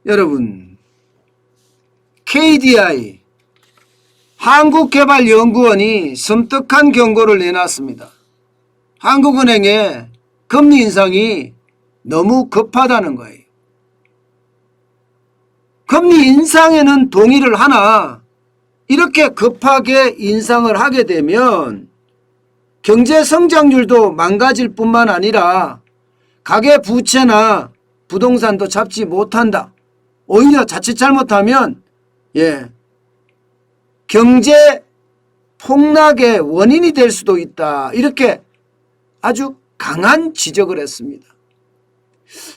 여러분, KDI 한국개발연구원이 섬뜩한 경고를 내놨습니다. 한국은행의 금리 인상이 너무 급하다는 거예요. 금리 인상에는 동의를 하나 이렇게 급하게 인상을 하게 되면 경제 성장률도 망가질 뿐만 아니라 가계 부채나 부동산도 잡지 못한다. 오히려 자칫 잘못하면 경제 폭락의 원인이 될 수도 있다. 이렇게 아주 강한 지적을 했습니다.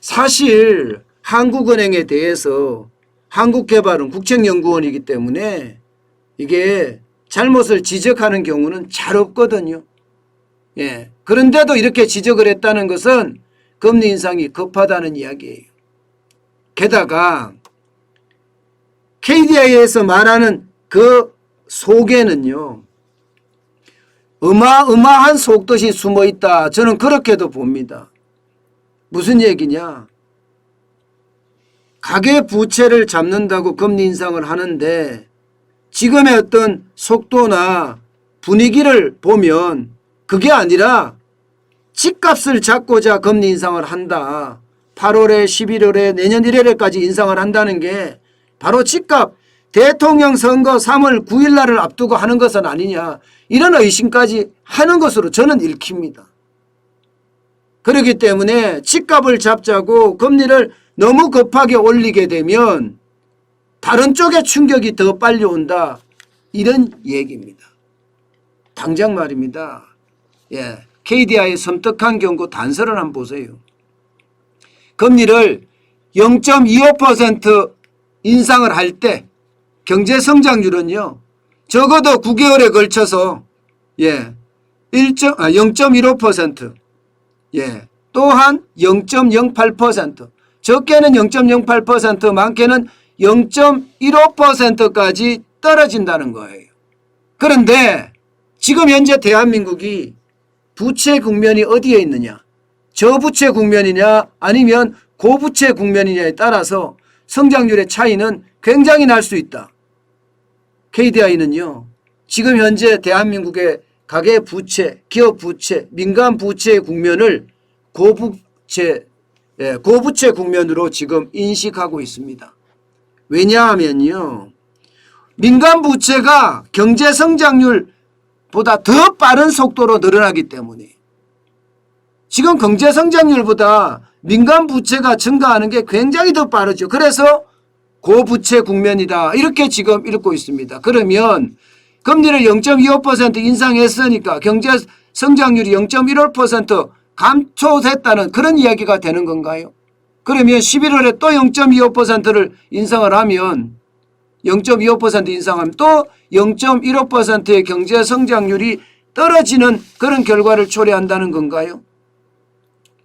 사실 한국은행에 대해서 한국개발은 국책연구원이기 때문에 이게 잘못을 지적하는 경우는 잘 없거든요. 그런데도 이렇게 지적을 했다는 것은 금리 인상이 급하다는 이야기예요. 게다가 KDI에서 말하는 그 속에는요, 어마어마한 속뜻이 숨어 있다. 저는 그렇게도 봅니다. 무슨 얘기냐? 가계 부채를 잡는다고 금리 인상을 하는데 지금의 어떤 속도나 분위기를 보면 그게 아니라 집값을 잡고자 금리 인상을 한다. 8월에 11월에 내년 1월에까지 인상을 한다는 게 바로 집값 대통령 선거 3월 9일 날을 앞두고 하는 것은 아니냐, 이런 의심까지 하는 것으로 저는 읽힙니다. 그렇기 때문에 집값을 잡자고 금리를 너무 급하게 올리게 되면 다른 쪽에 충격이 더 빨리 온다, 이런 얘기입니다. 당장 말입니다. KDI의 섬뜩한 경고 단서를 한번 보세요. 금리를 0.25% 인상을 할 때 경제성장률은요, 적어도 9개월에 걸쳐서 0.15%, 또한 0.08%, 적게는 0.08%, 많게는 0.15%까지 떨어진다는 거예요. 그런데 지금 현재 대한민국이 부채 국면이 어디에 있느냐, 저부채 국면이냐 아니면 고부채 국면이냐에 따라서 성장률의 차이는 굉장히 날 수 있다. KDI는요, 지금 현재 대한민국의 가계 부채, 기업 부채, 민간 부채의 국면을 고부채 국면으로 지금 인식하고 있습니다. 왜냐하면요, 민간 부채가 경제 성장률보다 더 빠른 속도로 늘어나기 때문에 지금 경제 성장률보다 민간 부채가 증가하는 게 굉장히 더 빠르죠. 그래서 고부채 국면이다, 이렇게 지금 읽고 있습니다. 그러면 금리를 0.25% 인상했으니까 경제 성장률이 0.15% 감소됐다는 그런 이야기가 되는 건가요? 그러면 11월에 또 0.25%를 인상을 하면 0.25% 인상하면 또 0.15%의 경제 성장률이 떨어지는 그런 결과를 초래한다는 건가요?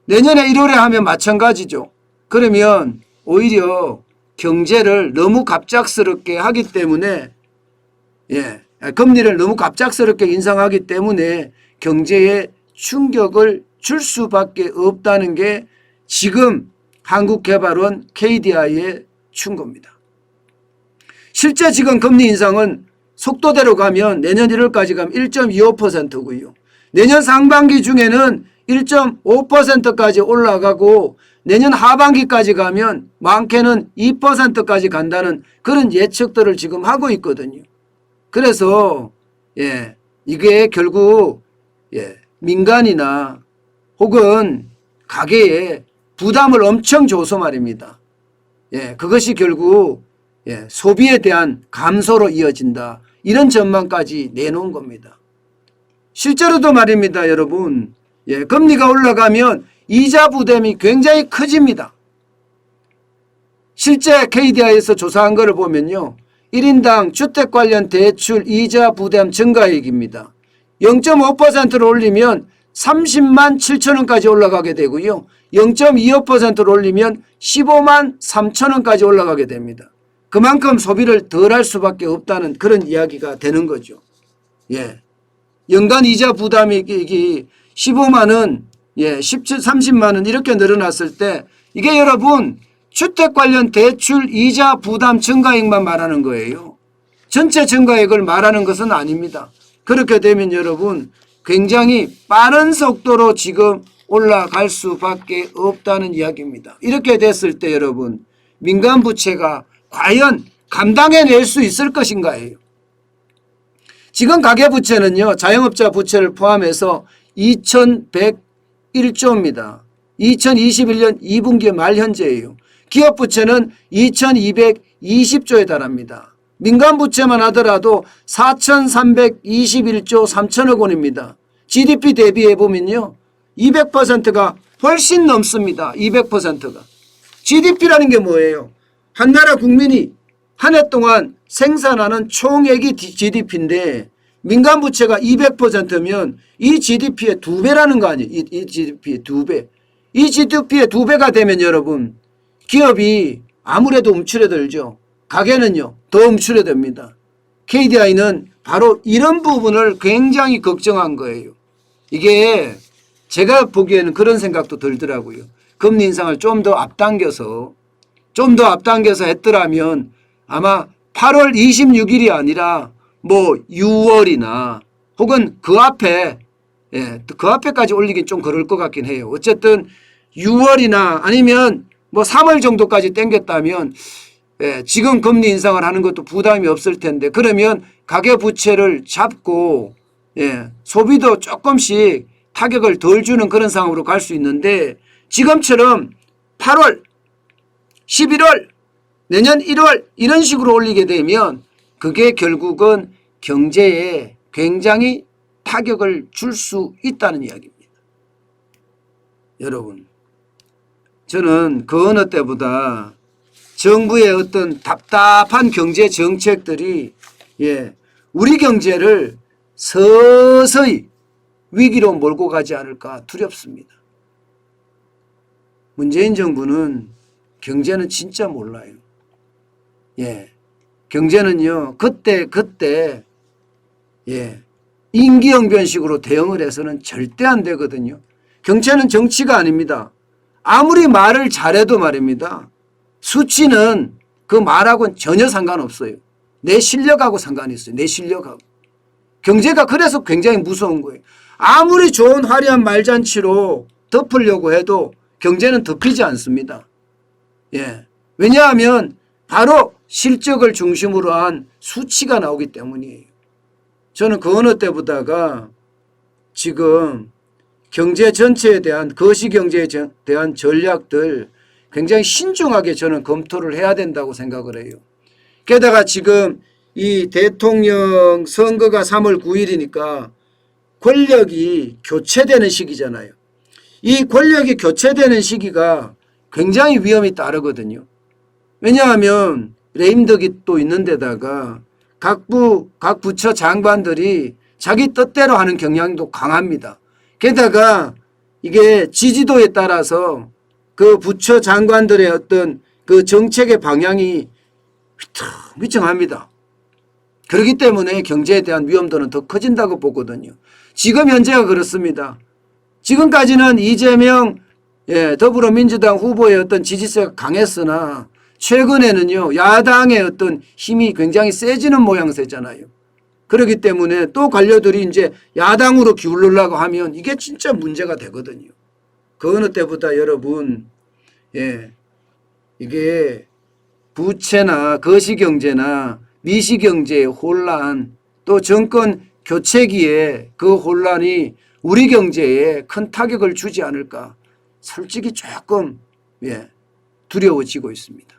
내년에 1월에 하면 마찬가지죠. 그러면 오히려 경제를 너무 갑작스럽게 하기 때문에 금리를 너무 갑작스럽게 인상하기 때문에 경제에 충격을 줄 수밖에 없다는 게 지금 한국개발원 KDI의 충고입니다. 실제 지금 금리 인상은 속도대로 가면 내년 1월까지 가면 1.25%고요. 내년 상반기 중에는 1.5%까지 올라가고 내년 하반기까지 가면 많게는 2%까지 간다는 그런 예측들을 지금 하고 있거든요. 그래서 이게 결국 민간이나 혹은 가계에 부담을 엄청 줘서 말입니다. 그것이 결국 소비에 대한 감소로 이어진다, 이런 전망까지 내놓은 겁니다. 실제로도 말입니다, 여러분. 금리가 올라가면 이자 부담이 굉장히 커집니다. 실제 KDI에서 조사한 것을 보면요, 1인당 주택 관련 대출 이자 부담 증가액입니다. 0.5%를 올리면 30만 7천 원까지 올라가게 되고요, 0.25%를 올리면 15만 3천 원까지 올라가게 됩니다. 그만큼 소비를 덜 할 수밖에 없다는 그런 이야기가 되는 거죠. 연간 이자 부담이 15만 원, 30만 원 이렇게 늘어났을 때 이게 여러분 주택 관련 대출 이자 부담 증가액만 말하는 거예요. 전체 증가액을 말하는 것은 아닙니다. 그렇게 되면 여러분 굉장히 빠른 속도로 지금 올라갈 수밖에 없다는 이야기입니다. 이렇게 됐을 때 여러분 민간 부채가 과연 감당해낼 수 있을 것인가예요. 지금 가계부채는요. 자영업자 부채를 포함해서 2101조입니다. 2021년 2분기 말 현재예요. 기업부채는 2220조에 달합니다. 민간부채만 하더라도 4321조 3천억 원입니다. GDP 대비해 보면요. 200%가 훨씬 넘습니다. 200%가. GDP라는 게 뭐예요? 한 나라 국민이 한 해 동안 생산하는 총액이 GDP인데 민간부채가 200%면 이 GDP의 2배라는 거 아니에요. 이 GDP의 2배. 이 GDP의 2배가 되면 여러분 기업이 아무래도 움츠러들죠. 가게는요. 더 움츠러듭니다. KDI는 바로 이런 부분을 굉장히 걱정한 거예요. 이게 제가 보기에는 그런 생각도 들더라고요. 금리 인상을 좀 더 앞당겨서 했더라면 아마 8월 26일이 아니라 뭐 6월이나 혹은 그 앞에 그 앞에까지 올리긴 좀 그럴 것 같긴 해요. 어쨌든 6월이나 아니면 뭐 3월 정도까지 당겼다면 지금 금리 인상을 하는 것도 부담이 없을 텐데 그러면 가계부채를 잡고 소비도 조금씩 타격을 덜 주는 그런 상황으로 갈 수 있는데 지금처럼 8월, 11월, 내년 1월 이런 식으로 올리게 되면 그게 결국은 경제에 굉장히 타격을 줄 수 있다는 이야기입니다. 여러분 저는 그 어느 때보다 정부의 어떤 답답한 경제 정책들이 우리 경제를 서서히 위기로 몰고 가지 않을까 두렵습니다. 문재인 정부는 경제는 진짜 몰라요. 경제는요 그때 임기응변식으로 대응을 해서는 절대 안 되거든요. 경제는 정치가 아닙니다. 아무리 말을 잘해도 말입니다. 수치는 그 말하고는 전혀 상관없어요. 내 실력하고 상관이 있어요. 내 실력하고. 경제가 그래서 굉장히 무서운 거예요. 아무리 좋은 화려한 말잔치로 덮으려고 해도 경제는 덮이지 않습니다. 왜냐하면 바로 실적을 중심으로 한 수치가 나오기 때문이에요. 저는 그 어느 때보다가 지금 경제 전체에 대한 거시경제에 대한 전략들 굉장히 신중하게 저는 검토를 해야 된다고 생각을 해요. 게다가 지금 이 대통령 선거가 3월 9일이니까 권력이 교체되는 시기잖아요. 이 권력이 교체되는 시기가 굉장히 위험이 따르거든요. 왜냐하면 레임덕이 또 있는 데다가 각 부처 장관들이 자기 뜻대로 하는 경향도 강합니다. 게다가 이게 지지도에 따라서 그 부처 장관들의 어떤 그 정책의 방향이 휘청합니다. 그렇기 때문에 경제에 대한 위험도는 더 커진다고 보거든요. 지금 현재가 그렇습니다. 지금까지는 이재명 더불어민주당 후보의 어떤 지지세가 강했으나 최근에는요 야당의 어떤 힘이 굉장히 세지는 모양새잖아요. 그렇기 때문에 또 관료들이 이제 야당으로 기울려고 하면 이게 진짜 문제가 되거든요. 그 어느 때보다 여러분 이게 부채나 거시경제나 미시경제의 혼란 또 정권 교체기에 그 혼란이 우리 경제에 큰 타격을 주지 않을까 솔직히 조금 두려워지고 있습니다.